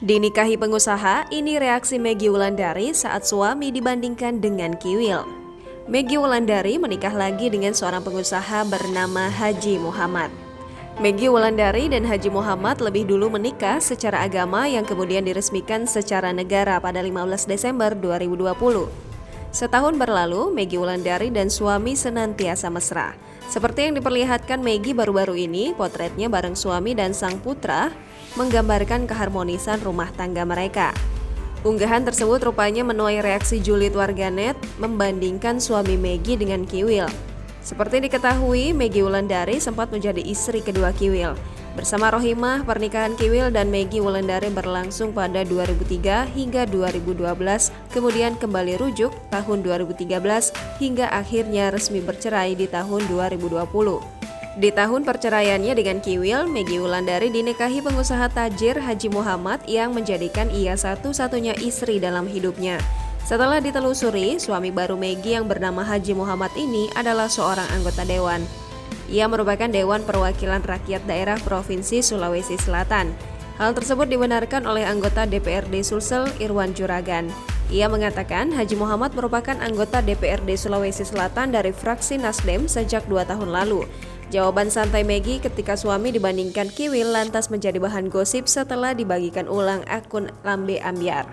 Dinikahi pengusaha, ini reaksi Maggie Wulandari saat suami dibandingkan dengan Kiwil. Maggie Wulandari menikah lagi dengan seorang pengusaha bernama Haji Muhammad. Maggie Wulandari dan Haji Muhammad lebih dulu menikah secara agama yang kemudian diresmikan secara negara pada 15 Desember 2020. Setahun berlalu, Maggie Wulandari dan suami senantiasa mesra. Seperti yang diperlihatkan Maggie baru-baru ini, potretnya bareng suami dan sang putra menggambarkan keharmonisan rumah tangga mereka. Unggahan tersebut rupanya menuai reaksi julid warganet membandingkan suami Maggie dengan Kiwil. Seperti diketahui, Maggie Wulandari sempat menjadi istri kedua Kiwil. Bersama Rohimah, pernikahan Kiwil dan Maggie Wulandari berlangsung pada 2003 hingga 2012, kemudian kembali rujuk tahun 2013 hingga akhirnya resmi bercerai di tahun 2020. Di tahun perceraiannya dengan Kiwil, Maggie Wulandari dinikahi pengusaha tajir Haji Muhammad yang menjadikan ia satu-satunya istri dalam hidupnya. Setelah ditelusuri, suami baru Maggie yang bernama Haji Muhammad ini adalah seorang anggota dewan. Ia merupakan Dewan Perwakilan Rakyat Daerah Provinsi Sulawesi Selatan. Hal tersebut dibenarkan oleh anggota DPRD Sulsel Irwan Juragan. Ia mengatakan Haji Muhammad merupakan anggota DPRD Sulawesi Selatan dari fraksi Nasdem sejak 2 tahun lalu. Jawaban santai Maggie ketika suami dibandingkan Kiwil lantas menjadi bahan gosip setelah dibagikan ulang akun Lambe Ambyar.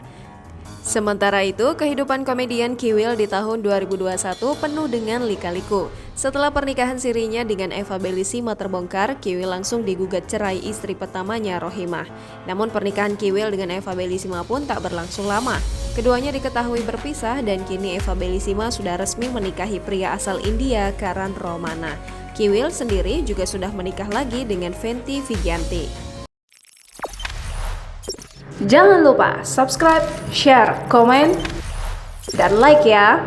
Sementara itu, kehidupan komedian Kiwil di tahun 2021 penuh dengan lika-liku. Setelah pernikahan sirinya dengan Eva Belissima terbongkar, Kiwil langsung digugat cerai istri pertamanya Rohimah. Namun pernikahan Kiwil dengan Eva Belissima pun tak berlangsung lama. Keduanya diketahui berpisah dan kini Eva Belissima sudah resmi menikahi pria asal India Karan Romana. Kiwil sendiri juga sudah menikah lagi dengan Fenty Vigianti. Jangan lupa subscribe, share, komen, dan like ya!